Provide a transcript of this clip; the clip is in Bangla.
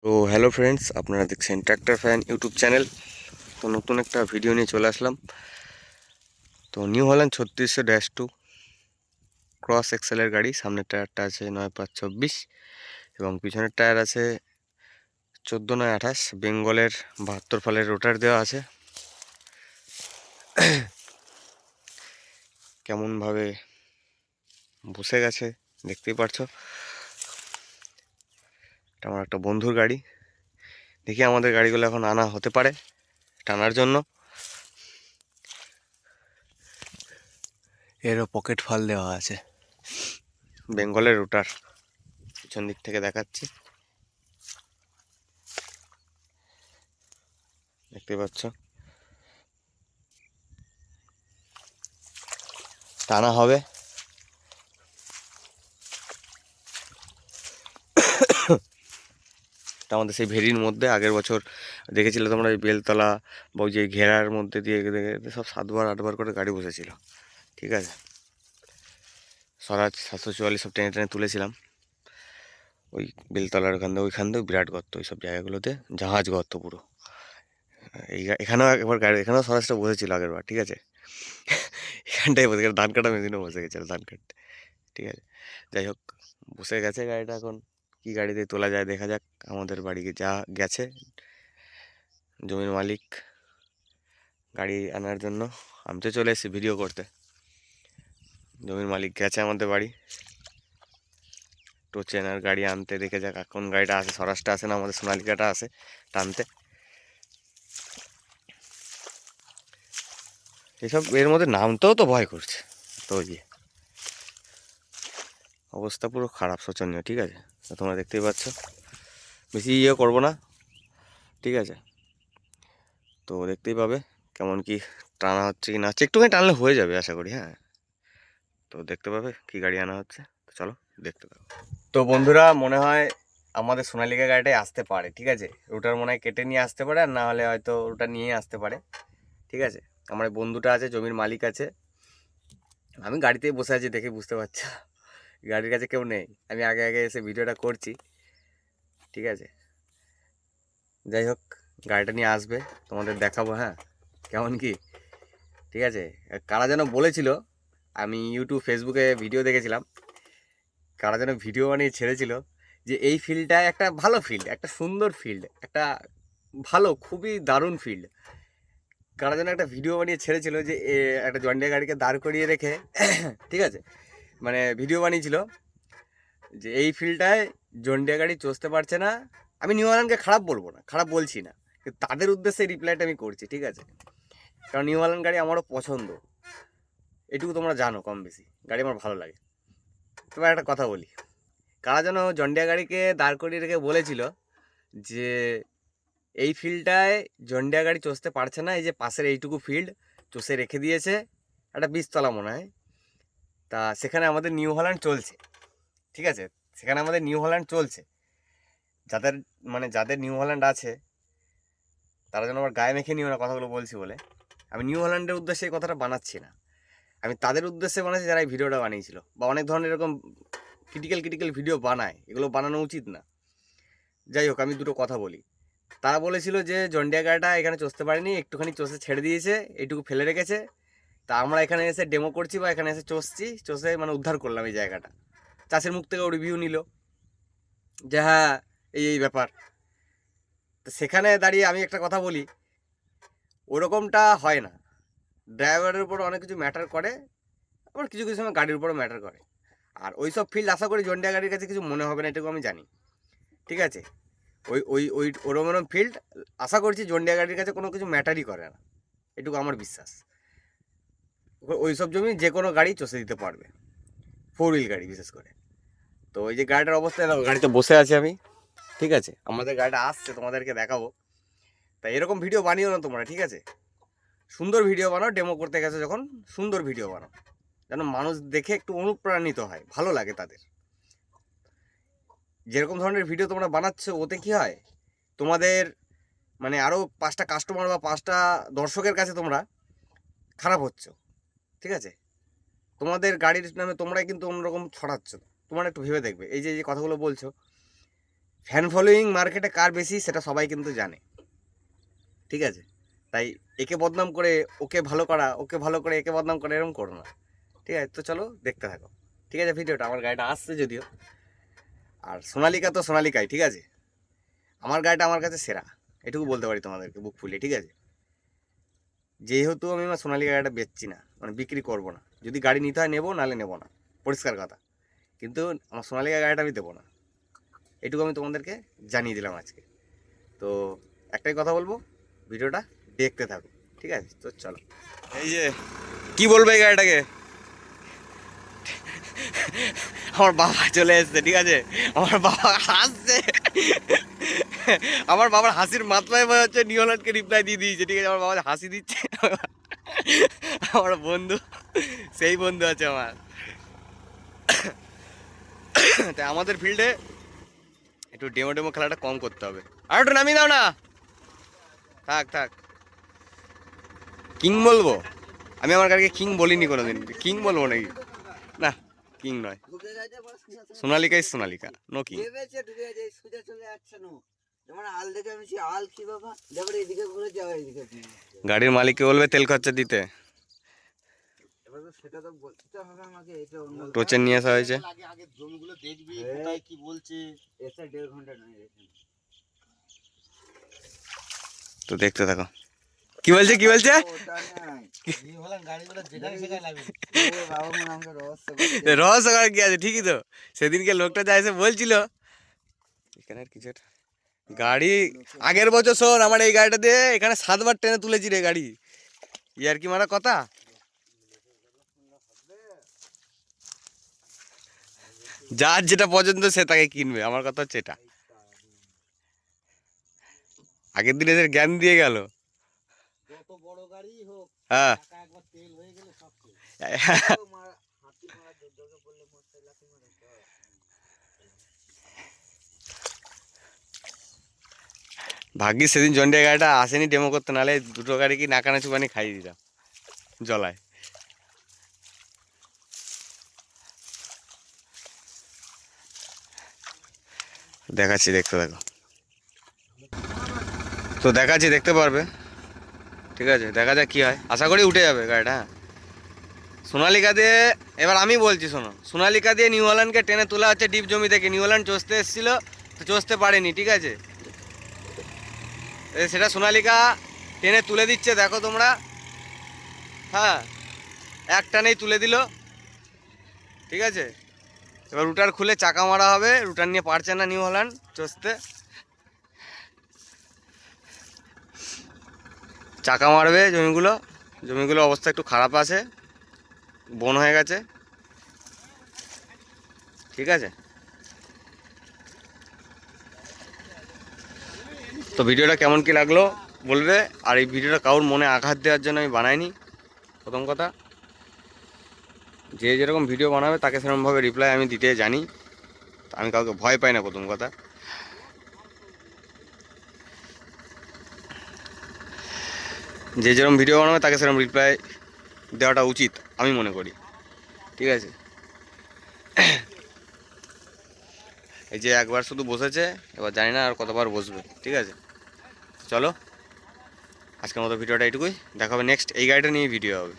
তো হ্যালো ফ্রেন্ডস, আপনারা দেখছেন ট্র্যাক্টর ফ্যান ইউটিউব চ্যানেল। তো নতুন একটা ভিডিও নিয়ে চলে আসলাম। তো নিউ হল্যান্ড 3600-2 ক্রস এক্সেলের গাড়ি। সামনের টায়ারটা আছে 9/5/24 এবং পিছনের টায়ার আছে 14/9/28। বেঙ্গলের 72 ফালের রোটার দেওয়া আছে। কেমনভাবে বসে গেছে দেখতেই পারছো। এটা আমার একটা বন্ধুর গাড়ি। দেখি আমাদের গাড়িগুলো এখন আনা হতে পারে টানার জন্য। এরও পকেট ফাল দেওয়া আছে। বেঙ্গলের রোটার পিছন দিক থেকে দেখাচ্ছি, দেখতে পাচ্ছ। টানা হবে। তা আমাদের সেই ভেরির মধ্যে আগের বছর দেখেছিলে তোমরা, ওই বেলতলা বা ওই যে ঘেরার মধ্যে দিয়ে সব 7বার 8বার করে গাড়ি বসেছিল। ঠিক আছে, স্বরাজ 744 সব টেনে টেনে তুলেছিলাম। ওই বেলতলার ওইখান দিয়ে বিরাট গর্ত, ওই সব জায়গাগুলোতে জাহাজ গর্ত পুরো। এখানেও একবার গাড়ি, এখানেও স্বরাজটা বসেছিল আগের বার। ঠিক আছে, এখানটাই বসে গেছে, ধান কাটা মেশিনও বসে গেছিলো ধান কাটতে। ঠিক আছে, যাই হোক, বসে গেছে গাড়িটা। এখন কি গাড়িতে তোলা যায় দেখা যাক। আমাদের বাড়ি যা গেছে জমির মালিক গাড়ি আনার জন্য, আমি তো চলে এসেছি ভিডিও করতে। জমির মালিক গেছে আমাদের বাড়ি টোচেনার গাড়ি আনতে। দেখে যাক কোন গাড়িটা আসে। স্বরাজটা আসে না, আমাদের সোনালিকাটা আসে টানতে। এসব এর মধ্যে নামতেও তো ভয় করছে। তো যে অবস্থা পুরো খারাপ, শোচনীয়। ঠিক আছে, তো তোমরা দেখতেই পাচ্ছ। বেশি ইয়ে করবো না, ঠিক আছে। তো দেখতেই পাবে কেমন কি টানা হচ্ছে কি না হচ্ছে। একটুখানি টানলে হয়ে যাবে আশা করি। হ্যাঁ, তো দেখতে পাবে কি গাড়ি আনা হচ্ছে। তো চলো দেখতে পাবো। তো বন্ধুরা, মনে হয় আমাদের সোনালিকা গাড়িটাই আসতে পারে। ঠিক আছে, রুটার মনে হয় কেটে নিয়ে আসতে পারে, আর না হলে হয়তো রুটার নিয়ে আসতে পারে। ঠিক আছে, আমার বন্ধুটা আছে, জমির মালিক আছে। আমি গাড়িতেই বসে আছি দেখে বুঝতে পারছি গাড়ির কাছে কেউ নেই। আমি আগে আগে এসে ভিডিওটা করছি। ঠিক আছে, যাই হোক, গাড়িটা নিয়ে আসবে, তোমাদের দেখাবো। হ্যাঁ, কেমন কি। ঠিক আছে, কারা যেন বলেছিল, আমি ইউটিউব ফেসবুকে ভিডিও দেখেছিলাম, কারা যেন ভিডিও বানিয়ে ছেড়েছিল যে এই ফিল্ডটা একটা ভালো ফিল্ড, একটা সুন্দর ফিল্ড, একটা ভালো, খুবই দারুণ ফিল্ড। কারা যেন একটা ভিডিও বানিয়ে ছেড়েছিল যে একটা জন্ডিয়া গাড়িকে দাঁড় করিয়ে রেখে ঠিক আছে, মানে ভিডিও বানিয়েছিল যে এই ফিল্ডটায় জন্ডিয়া গাড়ি চষতে পারছে না। আমি নিউ হল্যান্ডকে খারাপ বলবো না, খারাপ বলছি না, কিন্তু তাদের উদ্দেশ্যে রিপ্লাইটা আমি করছি। ঠিক আছে, কারণ নিউ হল্যান্ড গাড়ি আমারও পছন্দ, এটুকু তোমরা জানো কম বেশি, গাড়ি আমার ভালো লাগে। তবে একটা কথা বলি, কারা যেন জন্ডিয়া গাড়িকে দাঁড় করিয়ে রেখে বলেছিল যে এই ফিল্ডটায় জন্ডিয়া গাড়ি চষতে পারছে না, এই যে পাশের এইটুকু ফিল্ড চষে রেখে দিয়েছে, একটা 20 তলা মনে হয়। তা সেখানে আমাদের নিউ হল্যান্ড চলছে। ঠিক আছে, সেখানে আমাদের নিউ হল্যান্ড চলছে। যাদের যাদের নিউ হল্যান্ড আছে তারা যেন আবার গায়ে মেখে নিও না কথাগুলো বলছি বলে। আমি নিউ হল্যান্ডের উদ্দেশ্যে এই কথাটা বানাচ্ছি না, আমি তাদের উদ্দেশ্যে বানাচ্ছি যারা এই ভিডিওটা বানিয়েছিল, বা অনেক ধরনের এরকম ক্রিটিক্যাল ভিডিও বানায়, এগুলো বানানো উচিত না। যাই হোক, আমি দুটো কথা বলি। তারা বলেছিল যে জন্ডিয়া গাড়িটা এখানে চষতে পারেনি, একটুখানি চষে ছেড়ে দিয়েছে, এইটুকু ফেলে রেখেছে। তা আমরা এখানে এসে ডেমো করছি, বা এখানে এসে চষে উদ্ধার করলাম এই জায়গাটা। চাষের মুখ থেকেও রিভিউ নিল যে হ্যাঁ, এই ব্যাপার। তো সেখানে দাঁড়িয়ে আমি একটা কথা বলি, ওরকমটা হয় না। ড্রাইভারের উপর অনেক কিছু ম্যাটার করে, আবার কিছু কিছু সময় গাড়ির উপরও ম্যাটার করে। আর ওই সব ফিল্ড আশা করি জন্ডিয়া গাড়ির কাছে কিছু মনে হবে না, এটুকু আমি জানি। ঠিক আছে, ওরম ফিল্ড আশা করছি জন্ডিয়া গাড়ির কাছে কোনো কিছু ম্যাটারই করে না, এটুকু আমার বিশ্বাস। ওই সব জমি যে কোনো গাড়ি চষে দিতে পারবে, 4 হুইল গাড়ি বিশেষ করে। তো ওই যে গাড়িটার অবস্থা, গাড়িতে বসে আছি আমি। ঠিক আছে, আমাদের গাড়িটা আসছে, তোমাদেরকে দেখাবো। তাই এরকম ভিডিও বানিও না তোমরা। ঠিক আছে, সুন্দর ভিডিও বানাও, ডেমো করতে গেছো যখন সুন্দর ভিডিও বানাও, যেন মানুষ দেখে একটু অনুপ্রাণিত হয়, ভালো লাগে তাদের। যেরকম ধরনের ভিডিও তোমরা বানাচ্ছ, ওতে কি হয়, তোমাদের আরও 5টা কাস্টমার বা 5টা দর্শকের কাছে তোমরা খারাপ হচ্ছ। ঠিক আছে, তোমাদের গাড়ির নামে তোমরাই কিন্তু অন্যরকম ছড়াচ্ছ। তোমরা একটু ভেবে দেখবে, এই যে কথাগুলো বলছো, ফ্যান ফলোয়িং মার্কেটে কার বেশি সেটা সবাই কিন্তু জানে, ঠিক আছে? তাই একে বদনাম করে ওকে ভালো করা, ওকে ভালো করে একে বদনাম করে এরকম করো না, ঠিক আছে? তো চলো দেখতে থাকো, ঠিক আছে? ভিডিওটা আমার গাড়িটা আসছে যদিও, আর সোনালিকা তো সোনালিকাই, ঠিক আছে? আমার গাড়িটা আমার কাছে সেরা, এটুকু বলতে পারি তোমাদেরকে বুক ফুলিয়ে, ঠিক আছে? যেহেতু আমি আমার সোনালিকা গাড়িটা বেচছি না, মানে বিক্রি করবো না, যদি গাড়ি নিতে হয় নেবো, নাহলে নেবো না, পরিষ্কার কথা। কিন্তু আমার সোনালিকা গাড়িটা আমি দেবো না, এটুকু আমি তোমাদেরকে জানিয়ে দিলাম আজকে। তো একটাই কথা বলবো, ভিডিওটা দেখতে থাকো, ঠিক আছে? তো চলো। এই যে কি বলবো এই গাড়িটাকে, আমার বাবা চলে এসছে, ঠিক আছে? আমার বাবা হাসছে, আমার বাবার হাসির মাত্রায় মনে হচ্ছে নিউ হল্যান্ডকে রিপ্লাই দিয়ে দিয়েছে, ঠিক আছে? আমার বাবা হাসি দিচ্ছে, আমার বন্ধু, সেই বন্ধু আছে আমার। তাই আমাদের ফিল্ডে একটু ডেমো ডেমো খেলাটা কম করতে হবে। আর একটু নামিয়ে দাও না, থাক থাক। কিং বলবো? আমি আমার গাড়িকে কিং বলিনি কোনোদিন, কিং বলবো নাকি? না, কিং নয়, সোনালিকাই সোনালিকা, নো কিং। গাড়ির মালিককে বলবে তেল খরচা দিতে, টোচেন নিয়ে আসা হয়েছে। তো দেখতে থাকো, কি বলছে কি বলছে, রহস্য করার কি আছে? ঠিকই তো, সেদিনকে লোকটা যা এসে বলছিল এখানে আর কিছু একটা গাড়ি, আগের বছর শোন আমার এই গাড়িটা দিয়ে এখানে 7বার ট্রেনে তুলেছি রে গাড়ি, ইয়ার কি মারা কথা। যার যেটা পছন্দ সে তাকে কিনবে, আমার কথা হচ্ছে এটা। আগের দিনে এদের জ্ঞান দিয়ে গেল। হ্যাঁ, ভাগ্যিস সেদিন জন্ডিয়া গাড়িটা আসেনি ডেমো করতে, নাহলে দুটো গাড়ি কি নাকানা চুপানি খাইয়ে দিতাম জলায়। দেখাচ্ছি, দেখতে দেখো, তো দেখাচ্ছি, দেখতে পারবে, ঠিক আছে? দেখা যাক কি হয়, আশা করি উঠে যাবে গাড়িটা। হ্যাঁ, সোনালিকা দিয়ে, এবার আমি বলছি শোনো, সোনালিকা দিয়ে নিউ হল্যান্ডকে টেনে তোলা হচ্ছে ডিপ জমি থেকে। নিউ হল্যান্ড চষতে এসেছিল, তো চষতে পারেনি, ঠিক আছে? সেটা সোনালিকা টেনে তুলে দিচ্ছে, দেখো তোমরা। হ্যাঁ, এক টানেই তুলে দিল, ঠিক আছে? এবার রুটার খুলে চাকা মারা হবে, রুটার নিয়ে পারছে না নিউ হল্যান্ড চষতে, চাকা মারবে। জমিগুলো অবস্থা একটু খারাপ আছে, বন হয়ে গেছে, ঠিক আছে? তো ভিডিওটা কেমন কি লাগলো বলবে। আর এই ভিডিওটা কারোর মনে আঘাত দেওয়ার জন্য আমি বানাইনি, প্রথম কথা। যে যেরকম ভিডিও বানাবে তাকে সেরকমভাবে রিপ্লাই আমি দিতে জানি, আমি কাউকে ভয় পাই না, প্রথম কথা। যে যেরকম ভিডিও বানাবে তাকে সেরকম রিপ্লাই দেওয়াটা উচিত আমি মনে করি, ঠিক আছে? এই যে একবার শুধু বসেছে, এবার জানি না আর কতবার বসবে, ঠিক আছে? চলো, আজকের মতো ভিডিওটা এইটুকুই, দেখা হবে নেক্সট এই গাড়িটা নিয়ে ভিডিও হবে।